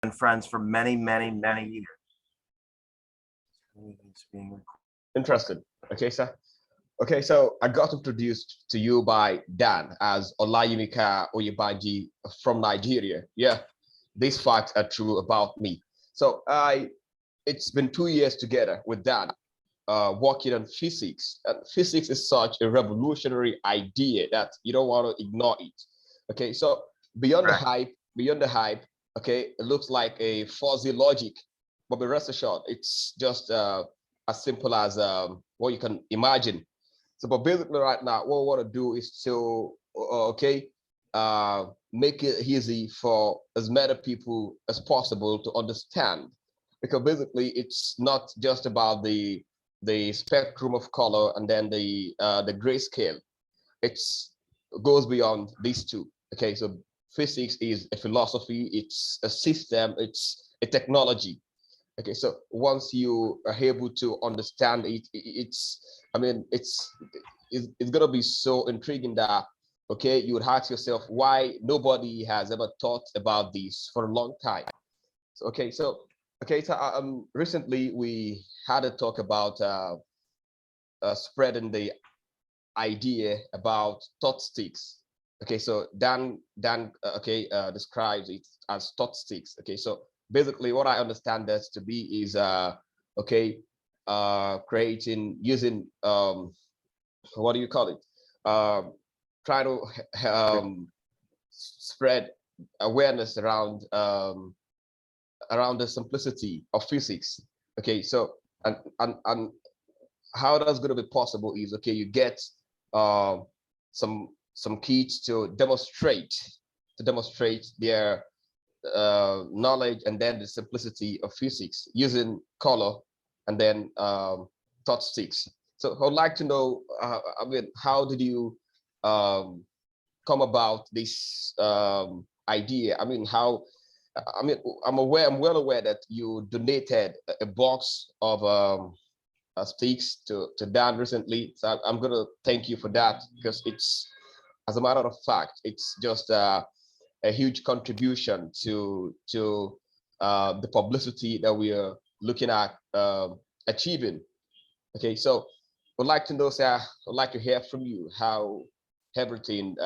been friends for many, many, many years. Interesting. Okay, sir. Okay, so I got introduced to you by Dan as Olayimika Oyebanji from Nigeria. Yeah, these facts are true about me. So it's been 2 years together with Dan, working on physics. And physics is such a revolutionary idea that you don't want to ignore it. Okay, so beyond the hype, okay, it looks like a fuzzy logic, but be rest assured, it's just as simple as what you can imagine. So, but basically, right now, what we want to do is to, make it easy for as many people as possible to understand, because basically, it's not just about the spectrum of color and then the grayscale. It's goes beyond these two. Okay, so physics is a philosophy, it's a system, it's a technology. Okay, so once you are able to understand it, I mean, it's gonna be so intriguing that, okay, you would ask yourself why nobody has ever thought about this for a long time. So, recently we had a talk about spreading the idea about ThoughtSticks. Okay, so Dan describes it as ThoughtSticks. Okay, so basically what I understand this to be is creating using what do you call it? Try to spread awareness around the simplicity of physics. Okay, so and how that's going to be possible is, okay, you get uh, some kids to demonstrate their knowledge and then the simplicity of physics using color and then thought sticks. So I'd like to know, I mean, how did you come about this idea? I mean, I'm well aware that you donated a box of sticks to Dan recently. So I'm gonna thank you for that, because it's, as a matter of fact, it's just a huge contribution to the publicity that we are looking at achieving. Okay, so I'd like to know, sir, I'd like to hear from you how everything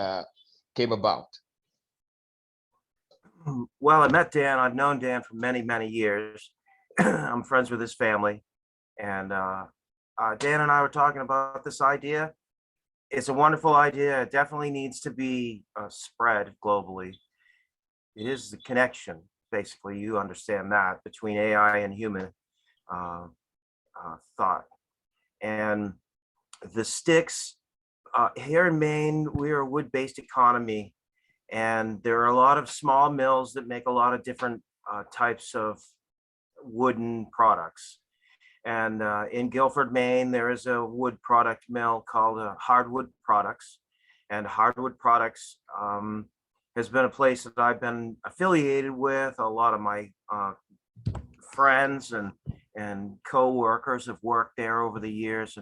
came about. Well, I met Dan. I've known Dan for many, many years. I'm friends with his family. And Dan and I were talking about this idea. It's a wonderful idea. It definitely needs to be spread globally. It is the connection, basically, you understand that, between AI and human uh, thought. And the sticks, here in Maine, we are a wood-based economy, and there are a lot of small mills that make a lot of different types of wooden products. And in Guilford, Maine, there is a wood product mill called Hardwood Products. And Hardwood Products has been a place that I've been affiliated with. A lot of my friends and co-workers have worked there over the years.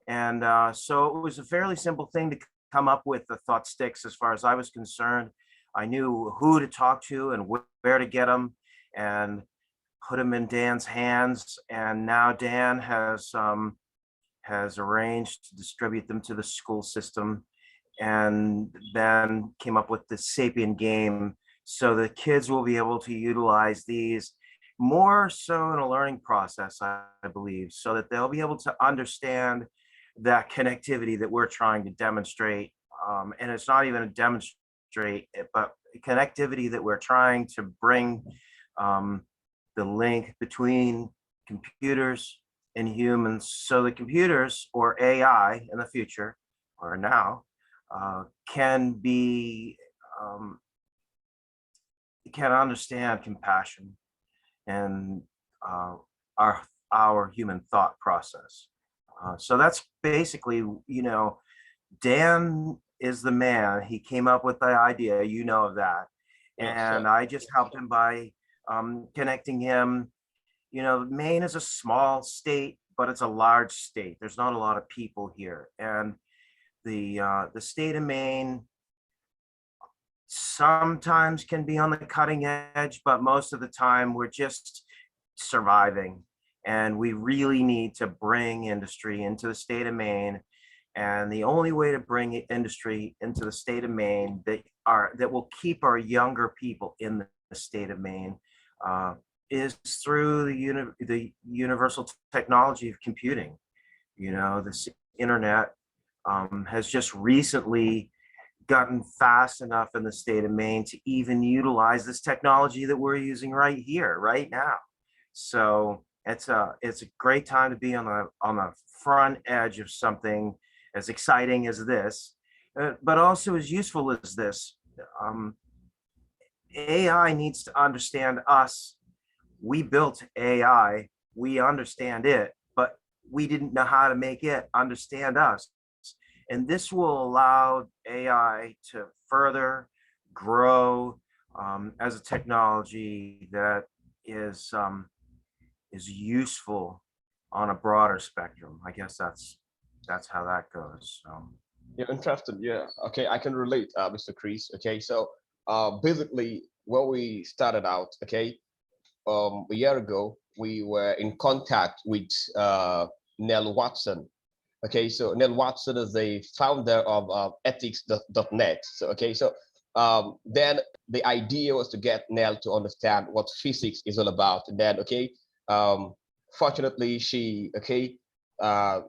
And so it was a fairly simple thing to come up with the thought sticks as far as I was concerned. I knew who to talk to and where to get them, and put them in Dan's hands. And now Dan has arranged to distribute them to the school system, and then came up with the Sapien game, so the kids will be able to utilize these more so in a learning process, I believe, so that they'll be able to understand that connectivity that we're trying to demonstrate. And it's not even a demonstrate, but connectivity that we're trying to bring, the link between computers and humans, so the computers, or AI in the future or now, can be can understand compassion and our human thought process. So that's basically, Dan is the man. He came up with the idea, of that. Yes, And sir. I just helped him by connecting him. Maine is a small state, but it's a large state. There's not a lot of people here. And the state of Maine sometimes can be on the cutting edge, but most of the time we're just surviving. And we really need to bring industry into the state of Maine. And the only way to bring industry into the state of Maine that will keep our younger people in the state of Maine is through the universal technology of computing. You know, this internet has just recently gotten fast enough in the state of Maine to even utilize this technology that we're using right here, right now. So it's a great time to be on the front edge of something as exciting as this, but also as useful as this. Um, AI needs to understand us. We built AI, we understand it, but we didn't know how to make it understand us. And this will allow AI to further grow as a technology that is useful on a broader spectrum. I guess that's how that goes. So. Yeah, interesting. Yeah. Okay, I can relate, Mr. Chris. Okay, so basically, when we started out, okay, a year ago, we were in contact with Nell Watson. Okay, so Nell Watson is the founder of ethics.net. So, okay, so then the idea was to get Nell to understand what physics is all about. And then, okay, um, fortunately, she, okay, uh,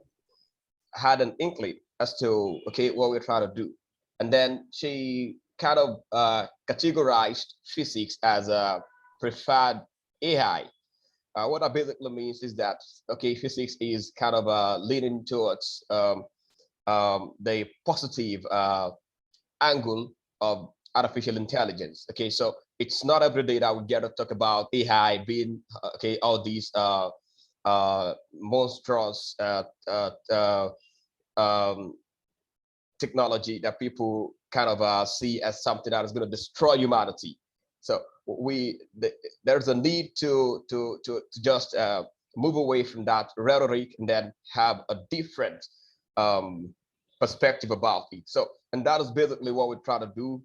had an inkling as to, okay, what we're trying to do. And then she kind of categorized physics as a preferred AI. What that basically means is that, okay, physics is kind of leaning towards the positive angle of artificial intelligence. Okay, so it's not every day that we get to talk about AI being okay, all these monstrous um, technology that people kind of see as something that is going to destroy humanity. So there's a need to just move away from that rhetoric and then have a different um, perspective about it. So, and that is basically what we try to do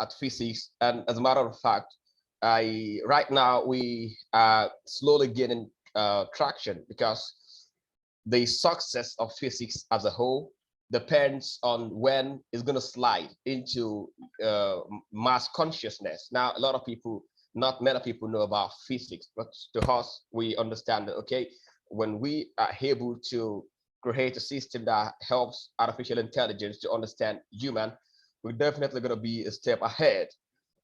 at Physics. And as a matter of fact, I right now we are slowly getting traction because the success of physics as a whole depends on when it's going to slide into mass consciousness. Now, a lot of people, not many people know about physics, but to us, we understand that, okay, when we are able to create a system that helps artificial intelligence to understand human, we're definitely going to be a step ahead.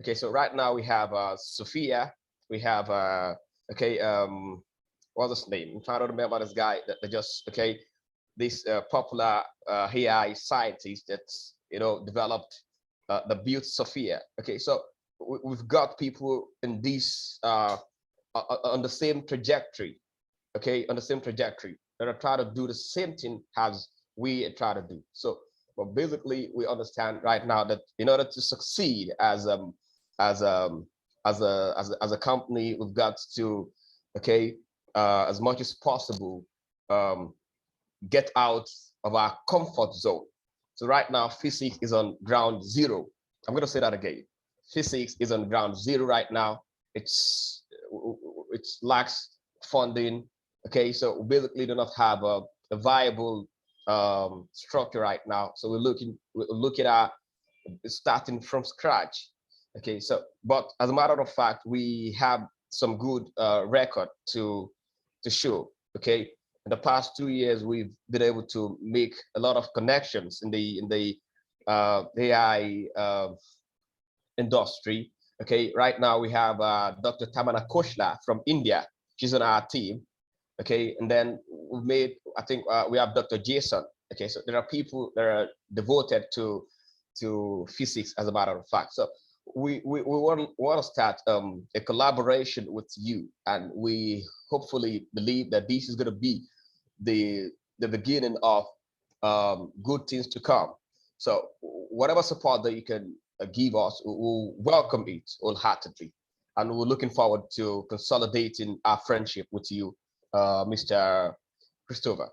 Okay, so right now we have Sophia, we have, okay, what's his name? I'm trying to remember this guy that just, okay, this popular AI scientist that's, you know, developed the built Sophia. Okay, so we've got people in this on the same trajectory. Okay, on the same trajectory that are trying to do the same thing as we try to do. So, but basically, we understand right now that in order to succeed as as a company, we've got to, okay, as much as possible, um, get out of our comfort zone. So right now, physics is on ground zero. I'm going to say that again. Physics is on ground zero right now. It's it lacks funding. Okay, so we basically do not have a viable structure right now. So we're looking at starting from scratch. Okay, so but as a matter of fact, we have some good record to show. Okay, in the past 2 years, we've been able to make a lot of connections in the AI industry. Okay, right now we have Dr. Tamana Koshla from India. She's on our team. Okay, and then we've made, I think we have Dr. Jason. Okay, so there are people that are devoted to physics, as a matter of fact. So we want to start a collaboration with you, and we hopefully believe that this is going to be the beginning of good things to come. So whatever support that you can give us, we'll welcome it wholeheartedly, and we're looking forward to consolidating our friendship with you, Mr. Christopher.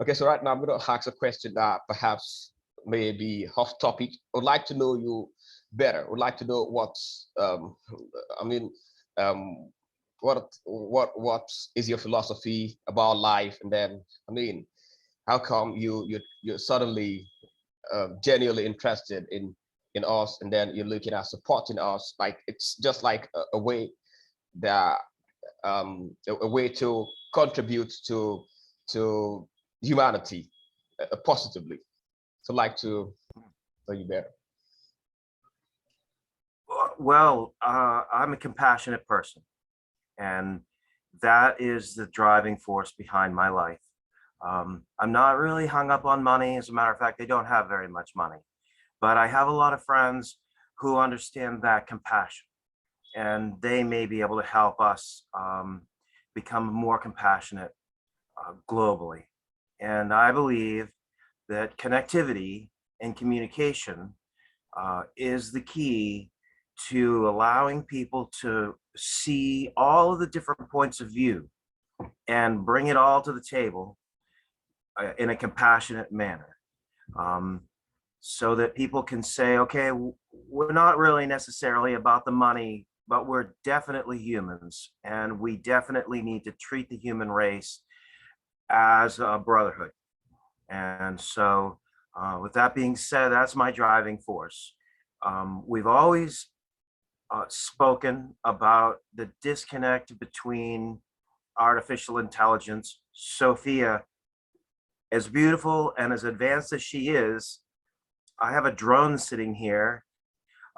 Okay, so right now I'm going to ask a question that perhaps maybe off topic. Would like to know you better. Would like to know what's I mean um what is your philosophy about life, and then I mean how come you're suddenly genuinely interested in us, and then you're looking at supporting us, like it's just like a way that a way to contribute to humanity positively. So like to know you better. Well, I'm a compassionate person, and that is the driving force behind my life. I'm not really hung up on money. As a matter of fact, I don't have very much money, but I have a lot of friends who understand that compassion, and they may be able to help us become more compassionate globally. And I believe that connectivity and communication is the key to allowing people to see all of the different points of view and bring it all to the table in a compassionate manner. Um, so that people can say, okay, we're not really necessarily about the money, but we're definitely humans, and we definitely need to treat the human race as a brotherhood. And so, with that being said, that's my driving force. We've always spoken about the disconnect between artificial intelligence. Sophia, as beautiful and as advanced as she is, I have a drone sitting here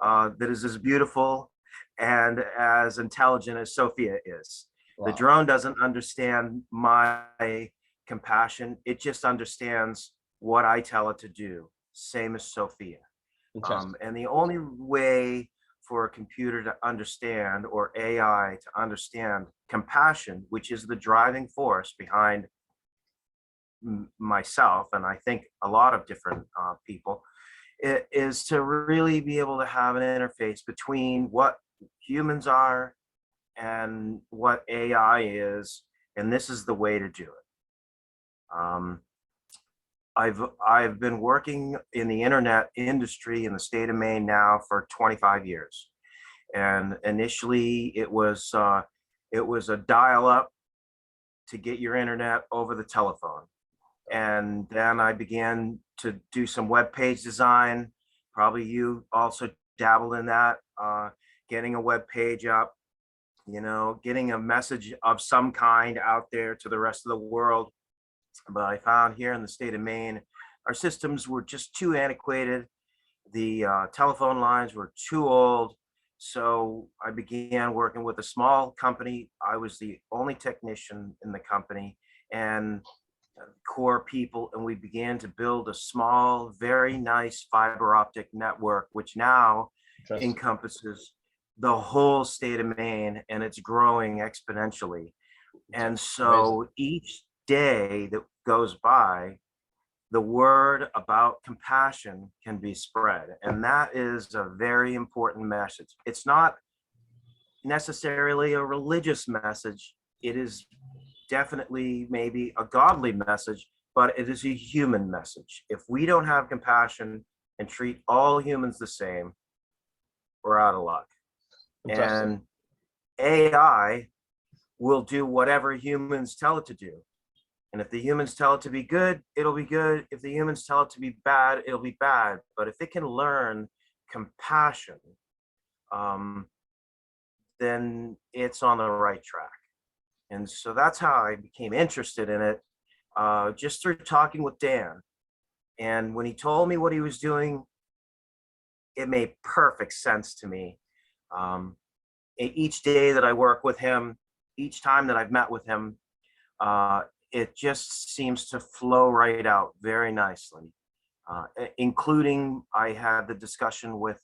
that is as beautiful and as intelligent as Sophia is. The Wow, drone doesn't understand my compassion. It just understands what I tell it to do, same as Sophia. interesting. And the only way for a computer to understand, or AI to understand compassion, which is the driving force behind myself, and I think a lot of different people, it is to really be able to have an interface between what humans are and what AI is, and this is the way to do it. Um, I've been working in the internet industry in the state of Maine now for 25 years, and initially it was a dial up to get your internet over the telephone. And then I began to do some web page design. Probably you also dabbled in that, getting a web page up, getting a message of some kind out there to the rest of the world. But I found here in the state of Maine, our systems were just too antiquated. The telephone lines were too old. So I began working with a small company. I was the only technician in the company, and core people, and we began to build a small, very nice fiber optic network, which now Interesting. encompasses the whole state of Maine, and it's growing exponentially. And Amazing. so each day that goes by, the word about compassion can be spread. And that is a very important message. It's not necessarily a religious message, it is definitely maybe a godly message, but it is a human message. If we don't have compassion and treat all humans the same, we're out of luck. Interesting. And AI will do whatever humans tell it to do. And if the humans tell it to be good, it'll be good. If the humans tell it to be bad, it'll be bad. But if it can learn compassion, um, then it's on the right track. And so that's how I became interested in it, just through talking with Dan. And when he told me what he was doing, it made perfect sense to me. Um, each day that I work with him, each time that I've met with him, uh, it just seems to flow right out very nicely. Including, I had the discussion with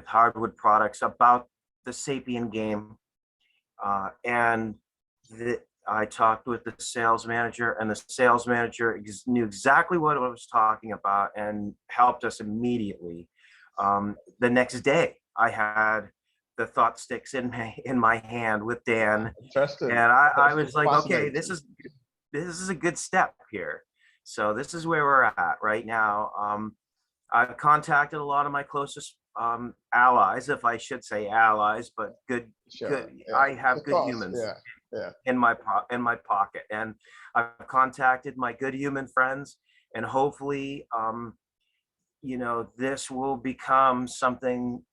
Hardwood Products about the Sapien game, and I talked with the sales manager, and the sales manager knew exactly what I was talking about and helped us immediately. The next day, I had the ThoughtSticks in my hand with Dan, and Interesting. I That's was like, okay, fascinating. this is a good step here. So this is where we're at right now. I've contacted a lot of my closest allies, if I should say allies, but Sure. good. Yeah. I have Of good course. humans Yeah. Yeah. in in my pocket, and I've contacted my good human friends, and hopefully, this will become something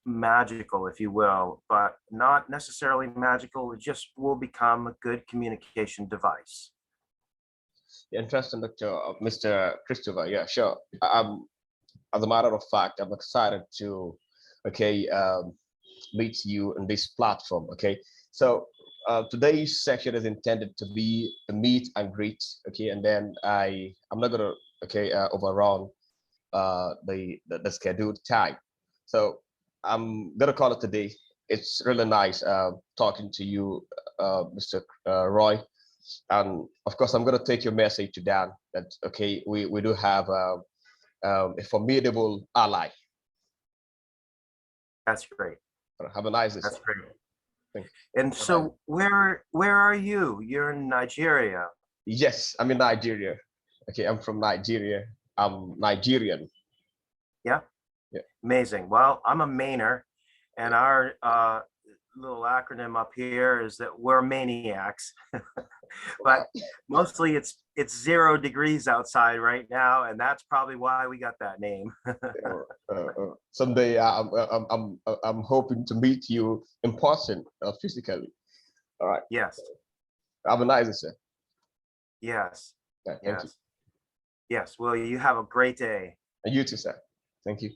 magical, if you will, but not necessarily magical. It just will become a good communication device. Interesting, Dr. Mr. Christopher. Yeah, sure. As a matter of fact, I'm excited to, okay, meet you on this platform. Okay, so today's section is intended to be a meet and greet. Okay, and then I'm not gonna, okay, overrun the scheduled time. So I'm gonna call it today. It's really nice talking to you, Mr. Roy. And of course, I'm gonna take your message to Dan that okay, we do have a formidable ally. That's great. Have a nice day, That's sir. great. Thank you. And Bye-bye. so where are you? You're in Nigeria. Yes, I'm in Nigeria. Okay, I'm from Nigeria. I'm Nigerian. Yeah. Yeah. Amazing. Well, I'm a Mainer, and our little acronym up here is that we're maniacs. But mostly it's 0 degrees outside right now, and that's probably why we got that name. Someday I'm hoping to meet you in person, physically. All right. Yes. Have a nice day, sir. Yes. Yeah, thank you. Yes. Yes. Well, you have a great day. And you too, sir. Thank you.